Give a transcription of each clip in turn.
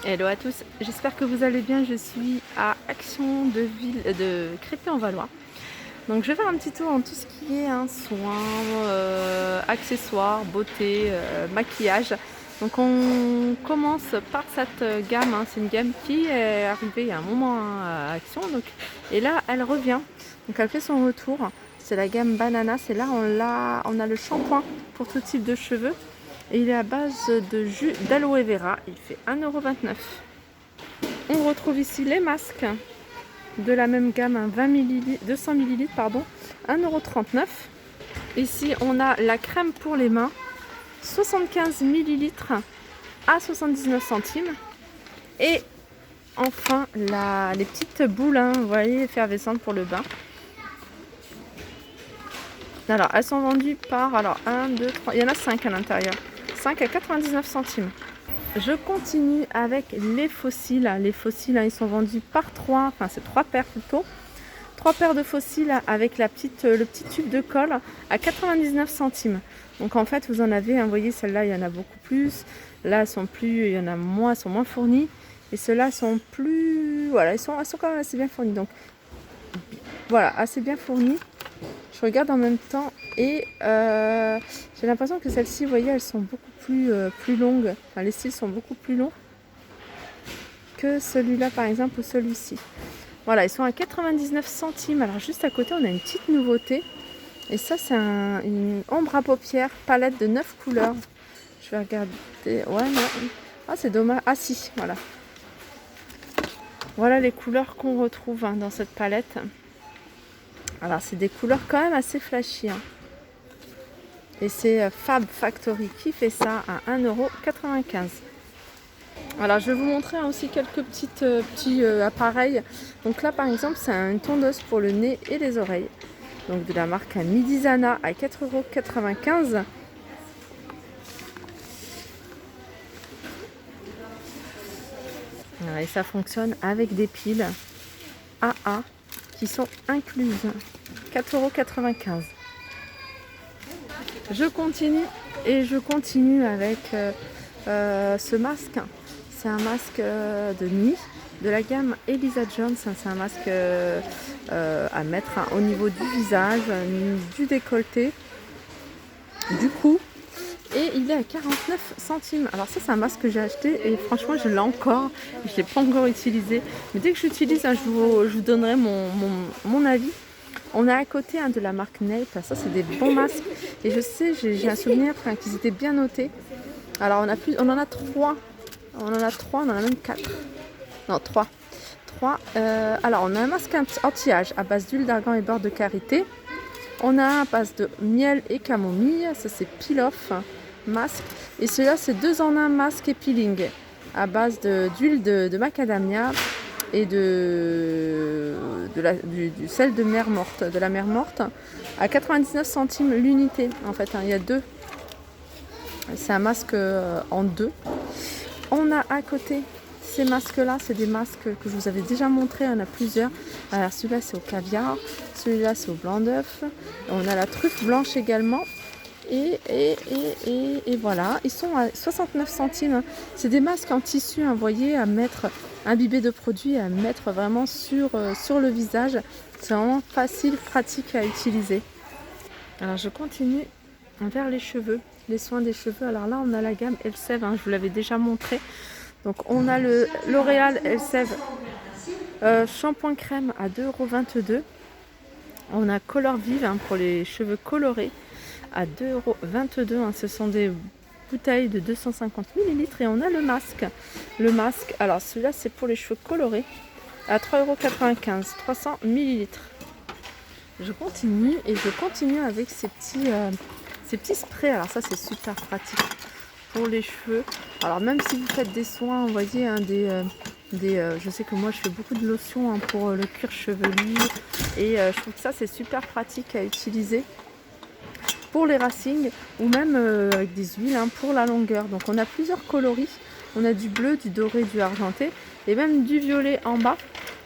Hello à tous, j'espère que vous allez bien. Je suis à Action de Ville de Crépy-en-Valois. Donc je vais faire un petit tour en tout ce qui est soins, accessoires, beauté, maquillage. Donc on commence par cette gamme, c'est une gamme qui est arrivée il y a un moment à Action. Et là elle revient, donc elle fait son retour. C'est la gamme Banana, c'est là on a le shampoing pour tout type de cheveux. Et il est à base de jus d'aloe vera, il fait 1,29 €. On retrouve ici les masques de la même gamme, 200 ml, pardon, 1,39 €. Ici on a la crème pour les mains, 75 ml à 79 centimes. Et enfin les petites boules, vous voyez, effervescentes pour le bain. Alors elles sont vendues par 1, 2, 3, il y en a 5 à l'intérieur. 5 à 99 centimes. Je continue avec les fossiles. Les fossiles, ils sont vendus par 3, enfin c'est 3 paires plutôt. 3 paires de fossiles avec le petit tube de colle à 99 centimes. Donc en fait vous en avez, vous voyez, celle-là il y en a beaucoup plus. Là il y en a moins, elles sont moins fournies. Et ceux-là sont plus, voilà, elles sont quand même assez bien fournies. Donc voilà, assez bien fournies. Je regarde en même temps et j'ai l'impression que celles-ci, vous voyez, elles sont beaucoup plus longues. Enfin, les cils sont beaucoup plus longs que celui-là par exemple ou celui-ci. Voilà, ils sont à 99 centimes. Alors juste à côté, on a une petite nouveauté. Et ça, c'est une ombre à paupières, palette de 9 couleurs. Je vais regarder. Ouais, non. Ah, c'est dommage. Ah si, voilà. Voilà les couleurs qu'on retrouve dans cette palette. Alors c'est des couleurs quand même assez flashy. Et c'est Fab Factory qui fait ça à 1,95 €. Alors je vais vous montrer aussi quelques petits appareils. Donc là par exemple c'est une tondeuse pour le nez et les oreilles. Donc de la marque Midizana à 4,95 €. Et ça fonctionne avec des piles AA qui sont incluses. 4,95 €. Je continue avec ce masque. C'est un masque de nuit de la gamme Elisa Jones. C'est un masque à mettre au niveau du visage, du décolleté, du cou. Et il est à 49 centimes. Alors ça c'est un masque que j'ai acheté et franchement je l'ai encore. Je ne l'ai pas encore utilisé. Mais dès que j'utilise, je vous donnerai mon avis. On a à côté de la marque Nape. Ça c'est des bons masques. Et je sais, j'ai un souvenir qu'ils étaient bien notés. Alors on en a 3. On en a même 4. Non, 3. Alors on a un masque anti-âge à base d'huile d'argan et beurre de karité. On a un à base de miel et camomille. Ça c'est Peel Off masque. Et celui-là c'est 2 en 1 masque et peeling à base d'huile de macadamia et du sel de mer morte, de la mer morte, à 99 centimes l'unité. En fait, il y a 2. C'est un masque en 2. On a à côté ces masques-là, c'est des masques que je vous avais déjà montré, il y en a plusieurs. Alors celui-là c'est au caviar, celui-là c'est au blanc d'œuf. On a la truffe blanche également. Et voilà, ils sont à 69 centimes. C'est des masques en tissu, vous voyez, à mettre, imbibés de produits, à mettre vraiment sur le visage. C'est vraiment facile, pratique à utiliser. Alors je continue vers les cheveux, les soins des cheveux. Alors là on a la gamme Elseve, je vous l'avais déjà montré. Donc on a le L'Oréal Elseve shampoing crème à 2,22 €. On a Color Vive pour les cheveux colorés à 2,22 €. Ce sont des bouteilles de 250 ml. Et on a le masque. Alors celui-là c'est pour les cheveux colorés à 3,95 €, 300 ml. Je continue avec ces petits sprays. Alors ça c'est super pratique pour les cheveux. Alors même si vous faites des soins, vous voyez, je sais que moi je fais beaucoup de lotions pour le cuir chevelu. Et je trouve que ça c'est super pratique à utiliser pour les racines ou même avec des huiles pour la longueur. Donc on a plusieurs coloris. On a du bleu, du doré, du argenté et même du violet en bas.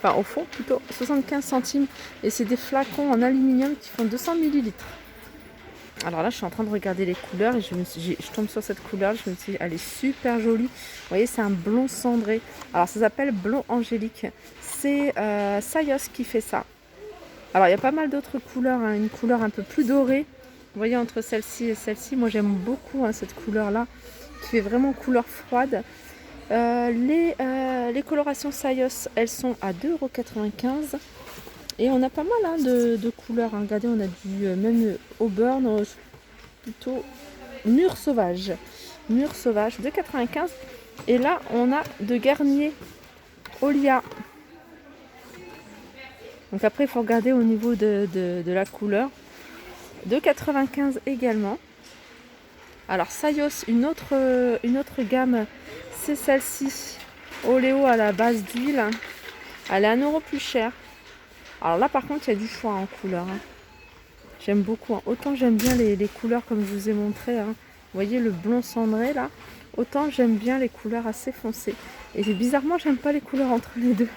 Enfin au fond plutôt, 75 centimes. Et c'est des flacons en aluminium qui font 200 ml. Alors là, je suis en train de regarder les couleurs et je tombe sur cette couleur. Je me suis dit, elle est super jolie. Vous voyez, c'est un blond cendré. Alors, ça s'appelle blond angélique. C'est Sayos qui fait ça. Alors, il y a pas mal d'autres couleurs. Hein. Une couleur un peu plus dorée. Vous voyez, entre celle-ci et celle-ci. Moi, j'aime beaucoup hein, cette couleur-là, qui fait vraiment couleur froide. Les colorations Sayos, elles sont à 2,95 €. Et on a pas mal hein, de couleurs. Hein. Regardez, on a du même Auburn, plutôt mur sauvage. Mur sauvage, 2,95 €. Et là, on a de Garnier Olia. Donc après, il faut regarder au niveau de la couleur. 2,95 € également. Alors Sayos, une autre gamme, c'est celle-ci. Oléo à la base d'huile. Elle est 1 € plus chère. Alors là par contre il y a du choix en couleur. Hein. J'aime beaucoup. Hein. Autant j'aime bien les couleurs comme je vous ai montré. Hein. Vous voyez le blond cendré là. Autant j'aime bien les couleurs assez foncées. Et bizarrement j'aime pas les couleurs entre les deux.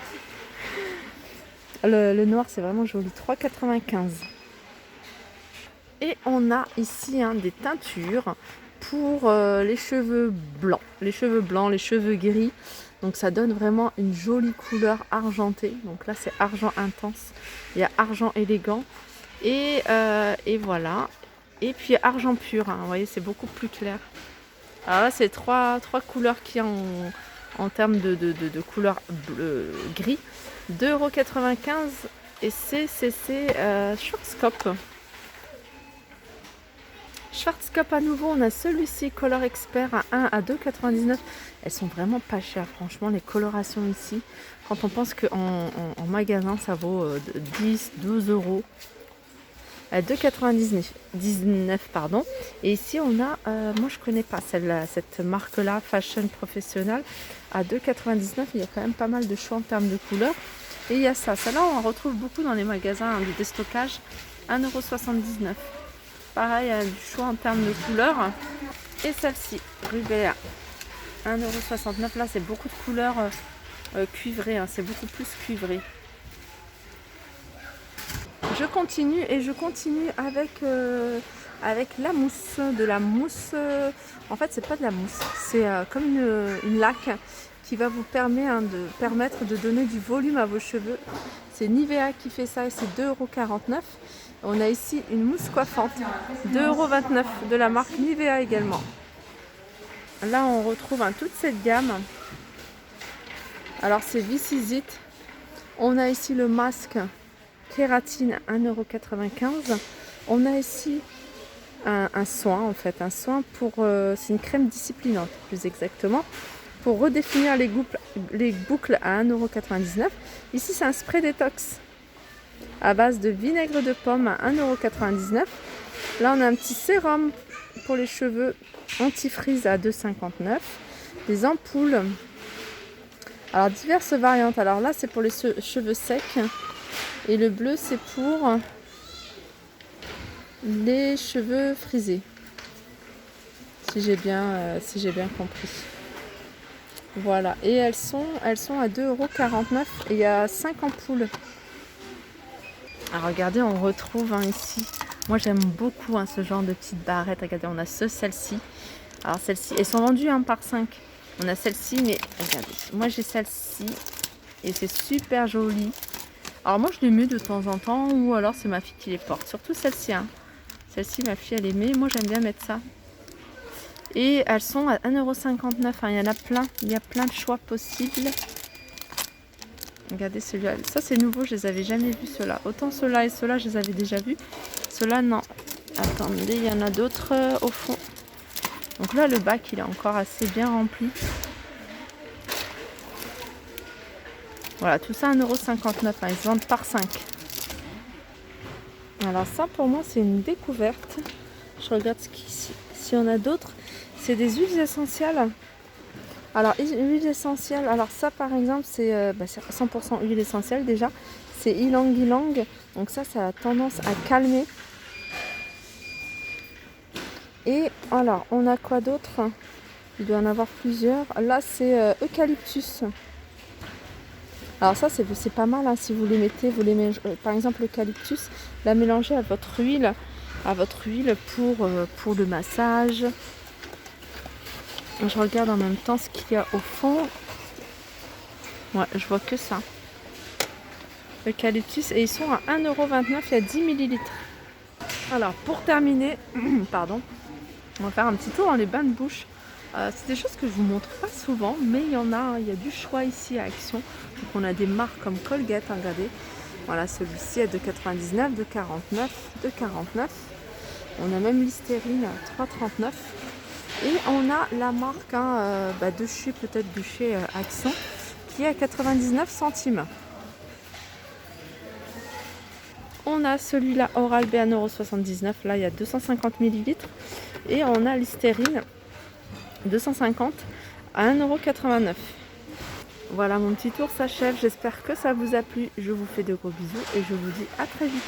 Le noir c'est vraiment joli. 3,95 €. Et on a ici hein, des teintures pour les cheveux blancs. Les cheveux gris. Donc ça donne vraiment une jolie couleur argentée. Donc là c'est argent intense. Il y a argent élégant. Et voilà. Et puis argent pur. Hein. Vous voyez c'est beaucoup plus clair. Alors là c'est trois couleurs qu'il y a en termes de couleur gris. 2,95 € et c'est Schwarzkopf. Schwarzkopf à nouveau, on a celui-ci, Color Expert à 1 à 2,99 €. Elles sont vraiment pas chères, franchement, les colorations ici. Quand on pense qu'en magasin, ça vaut 10, 12 €. 2,99 €, pardon. Et ici, on a, moi je connais pas cette marque-là, Fashion Professional, à 2,99 €. Il y a quand même pas mal de choix en termes de couleurs. Et il y a ça. Celle-là, on en retrouve beaucoup dans les magasins de déstockage, 1,79 €. Pareil, il y a du choix en termes de couleurs. Et celle-ci, Rubella, 1,69 €. Là, c'est beaucoup de couleurs cuivrées. Hein, c'est beaucoup plus cuivré. Je continue avec la mousse. De la mousse. En fait, c'est pas de la mousse. C'est comme une laque qui va vous permettre de donner du volume à vos cheveux. C'est Nivea qui fait ça et c'est 2,49 €. On a ici une mousse coiffante, 2,29 € de la marque Nivea également. Là, on retrouve toute cette gamme. Alors, c'est This Is It. On a ici le masque kératine, 1,95 €. On a ici un soin, en fait. Un soin pour... c'est une crème disciplinante, plus exactement. Pour redéfinir les boucles à 1,99 €. Ici, c'est un spray détox à base de vinaigre de pomme à 1,99 €. Là, on a un petit sérum pour les cheveux anti-frizz à 2,59 €. Des ampoules. Alors, diverses variantes. Alors là, c'est pour les cheveux secs. Et le bleu, c'est pour les cheveux frisés. Si j'ai bien compris. Voilà. Et elles sont à 2,49 € et il y a 5 ampoules. Alors regardez, on retrouve ici, moi j'aime beaucoup ce genre de petites barrettes. Regardez, on a celle-ci. Alors celle-ci, elles sont vendues par 5. On a celle-ci, mais regardez, moi j'ai celle-ci et c'est super joli. Alors moi je les mets de temps en temps ou alors c'est ma fille qui les porte. Surtout celle-ci. Hein. Celle-ci, ma fille elle les met. Moi j'aime bien mettre ça. Et elles sont à 1,59 €. Il y en a plein. Il y a plein de choix possibles. Regardez celui-là. Ça c'est nouveau, je les avais jamais vus ceux-là. Autant ceux-là et ceux-là, je les avais déjà vus. Ceux-là, non. Attendez, il y en a d'autres au fond. Donc là, le bac, il est encore assez bien rempli. Voilà, tout ça 1,59 €. Ils se vendent par 5. Alors ça, pour moi, c'est une découverte. Je regarde si on a d'autres. C'est des huiles essentielles. Alors, huile essentielle, alors ça par exemple, c'est 100% huile essentielle déjà. C'est ylang ylang. Donc ça a tendance à calmer. Et alors, on a quoi d'autre? Il doit y en avoir plusieurs. Là, c'est eucalyptus. Alors ça, c'est pas mal. Hein, si vous les mettez, par exemple, l'eucalyptus, la mélanger à votre huile. à votre huile pour le massage. Je regarde en même temps ce qu'il y a au fond. Ouais, je vois que ça. Eucalyptus, et ils sont à 1,29 €, il y a 10 ml. Alors pour terminer, pardon, on va faire un petit tour dans les bains de bouche. C'est des choses que je vous montre pas souvent, mais il y a du choix ici à Action. Donc on a des marques comme Colgate, hein, regardez. Voilà, celui-ci est de 99, de 49, de 49. On a même Listerine à 3,39. Et on a la marque de chez Action qui est à 99 centimes. On a celui-là Oral-B à 1,79 €. Là, il y a 250 ml. Et on a Listerine 250 à 1,89 €. Voilà, mon petit tour s'achève. J'espère que ça vous a plu. Je vous fais de gros bisous et je vous dis à très vite.